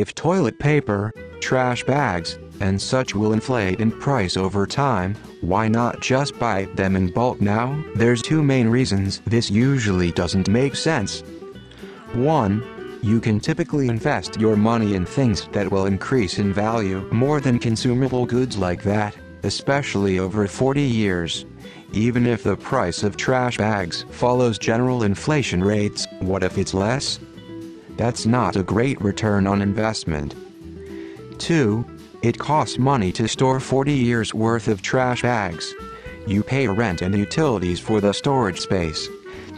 If toilet paper, trash bags, and such will inflate in price over time, why not just buy them in bulk now? There's two main reasons this usually doesn't make sense. 1. You can typically invest your money in things that will increase in value more than consumable goods like that, especially over 40 years. Even if the price of trash bags follows general inflation rates, what if it's less? That's not a great return on investment. 2. It costs money to store 40 years worth of trash bags. You pay rent and utilities for the storage space.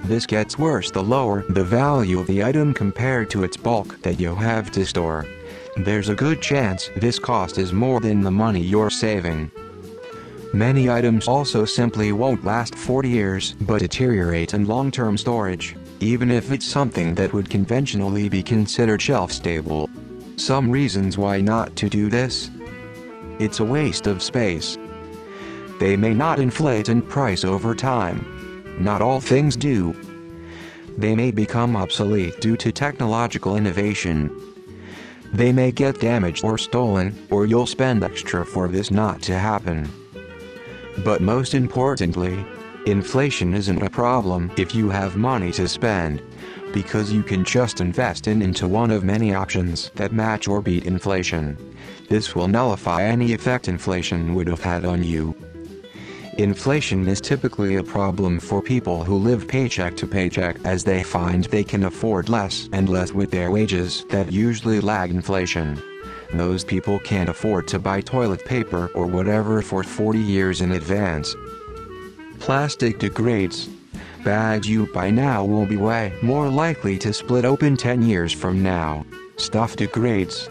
This gets worse the lower the value of the item compared to its bulk that you have to store. There's a good chance this cost is more than the money you're saving. Many items also simply won't last 40 years but deteriorate in long-term storage, even if it's something that would conventionally be considered shelf-stable. Some reasons why not to do this. It's a waste of space. They may not inflate in price over time. Not all things do. They may become obsolete due to technological innovation. They may get damaged or stolen, or you'll spend extra for this not to happen. But most importantly, inflation isn't a problem if you have money to spend, because you can just invest into one of many options that match or beat inflation. This will nullify any effect inflation would have had on you. Inflation is typically a problem for people who live paycheck to paycheck, as they find they can afford less and less with their wages that usually lag inflation. Those people can't afford to buy toilet paper or whatever for 40 years in advance. Plastic degrades. Bags you buy now will be way more likely to split open 10 years from now. Stuff degrades.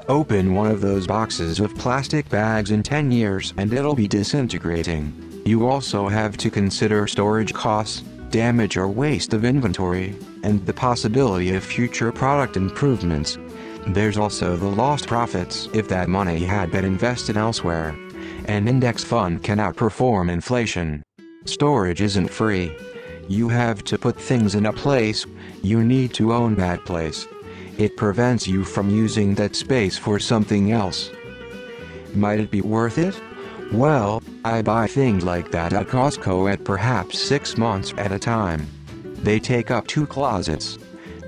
Open one of those boxes of plastic bags in 10 years and it'll be disintegrating. You also have to consider storage costs, damage or waste of inventory, and the possibility of future product improvements. There's also the lost profits if that money had been invested elsewhere. An index fund can outperform inflation. Storage isn't free. You have to put things in a place. You need to own that place. It prevents you from using that space for something else. Might it be worth it? Well, I buy things like that at Costco at perhaps 6 months at a time. They take up 2 closets.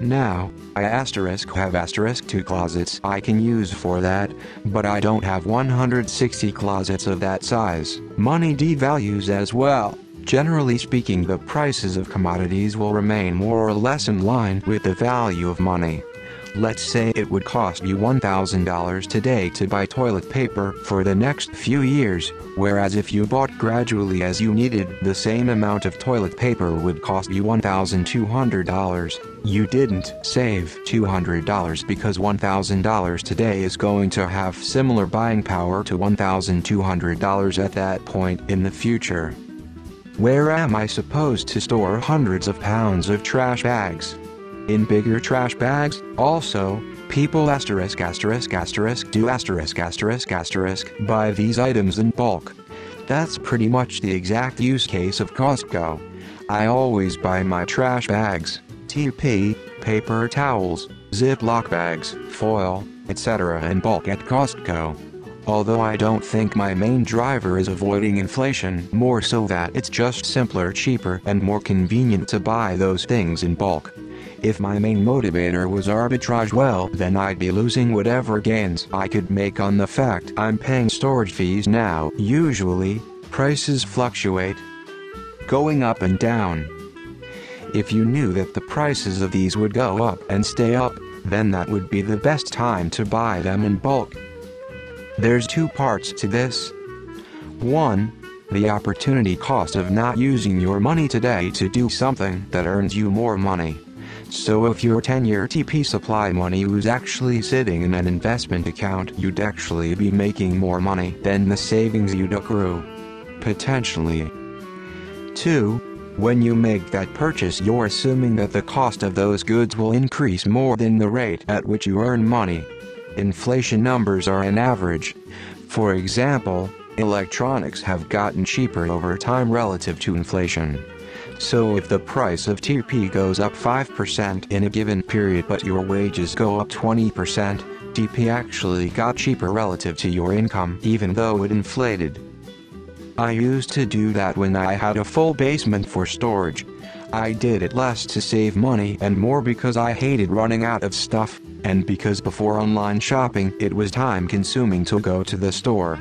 Now, I have 2 closets I can use for that, but I don't have 160 closets of that size. Money devalues as well. Generally speaking, the prices of commodities will remain more or less in line with the value of money. Let's say it would cost you $1,000 today to buy toilet paper for the next few years, whereas if you bought gradually as you needed, the same amount of toilet paper would cost you $1,200. You didn't save $200 because $1,000 today is going to have similar buying power to $1,200 at that point in the future. Where am I supposed to store hundreds of pounds of trash bags? In bigger trash bags. Also, people do buy these items in bulk. That's pretty much the exact use case of Costco. I always buy my trash bags, TP, paper towels, Ziploc bags, foil, etc. in bulk at Costco. Although I don't think my main driver is avoiding inflation, more so that it's just simpler, cheaper, and more convenient to buy those things in bulk. If my main motivator was arbitrage, well, then I'd be losing whatever gains I could make on the fact I'm paying storage fees now. Usually, prices fluctuate, going up and down. If you knew that the prices of these would go up and stay up, then that would be the best time to buy them in bulk. There's 2 parts to this. 1. The opportunity cost of not using your money today to do something that earns you more money. So if your 10-year TP supply money was actually sitting in an investment account, you'd actually be making more money than the savings you'd accrue. Potentially. 2. When you make that purchase, you're assuming that the cost of those goods will increase more than the rate at which you earn money. Inflation numbers are an average. For example, electronics have gotten cheaper over time relative to inflation. So if the price of TP goes up 5% in a given period but your wages go up 20%, TP actually got cheaper relative to your income even though it inflated. I used to do that when I had a full basement for storage. I did it less to save money and more because I hated running out of stuff, and because before online shopping it was time consuming to go to the store.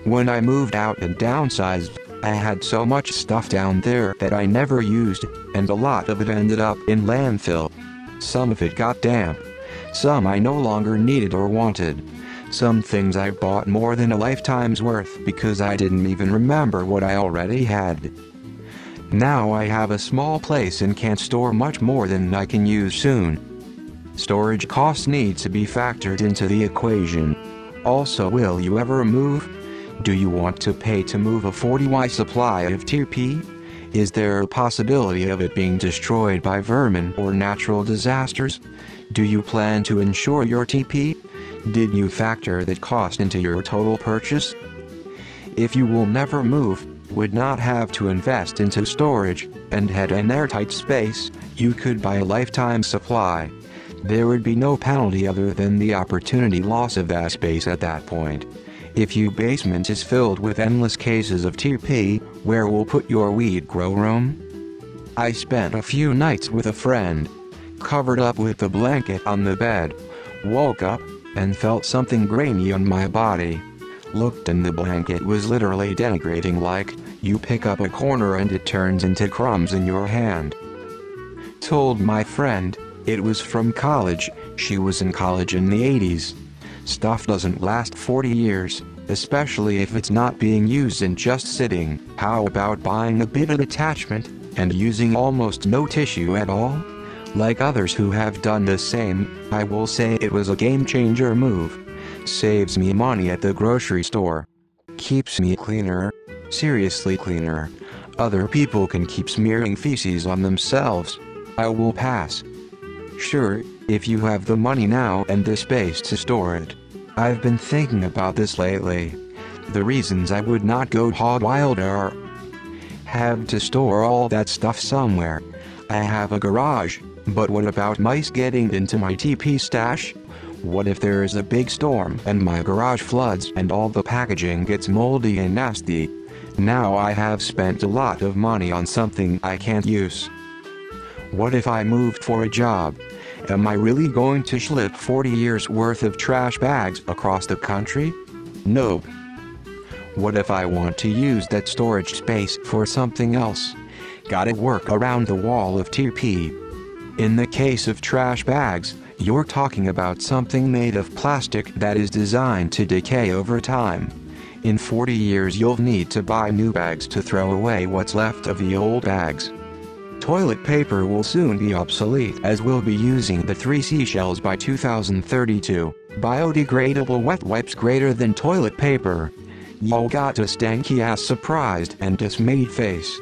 When I moved out and downsized, I had so much stuff down there that I never used, and a lot of it ended up in landfill. Some of it got damp. Some I no longer needed or wanted. Some things I bought more than a lifetime's worth because I didn't even remember what I already had. Now I have a small place and can't store much more than I can use soon. Storage costs need to be factored into the equation. Also, will you ever move? Do you want to pay to move a 40Y supply of TP? Is there a possibility of it being destroyed by vermin or natural disasters? Do you plan to insure your TP? Did you factor that cost into your total purchase? If you will never move, would not have to invest into storage, and had an airtight space, you could buy a lifetime supply. There would be no penalty other than the opportunity loss of that space at that point. If your basement is filled with endless cases of TP, where will put your weed grow room? I spent a few nights with a friend, covered up with a blanket on the bed, woke up, and felt something grainy on my body. Looked and the blanket was literally denigrating, like, you pick up a corner and it turns into crumbs in your hand. Told my friend, it was from college, she was in college in the 80s. Stuff doesn't last 40 years, especially if it's not being used and just sitting. How about buying a bitted attachment, and using almost no tissue at all? Like others who have done the same, I will say it was a game-changer move. Saves me money at the grocery store. Keeps me cleaner. Seriously cleaner. Other people can keep smearing feces on themselves. I will pass. Sure, if you have the money now and the space to store it. I've been thinking about this lately. The reasons I would not go hog wild are: have to store all that stuff somewhere. I have a garage, but what about mice getting into my TP stash? What if there is a big storm and my garage floods and all the packaging gets moldy and nasty? Now I have spent a lot of money on something I can't use. What if I moved for a job? Am I really going to schlep 40 years worth of trash bags across the country? Nope. What if I want to use that storage space for something else? Gotta work around the wall of TP. In the case of trash bags, you're talking about something made of plastic that is designed to decay over time. In 40 years you'll need to buy new bags to throw away what's left of the old bags. Toilet paper will soon be obsolete, as we'll be using the 3 seashells by 2032. Biodegradable wet wipes greater than toilet paper. Y'all got a stanky ass surprised and dismayed face.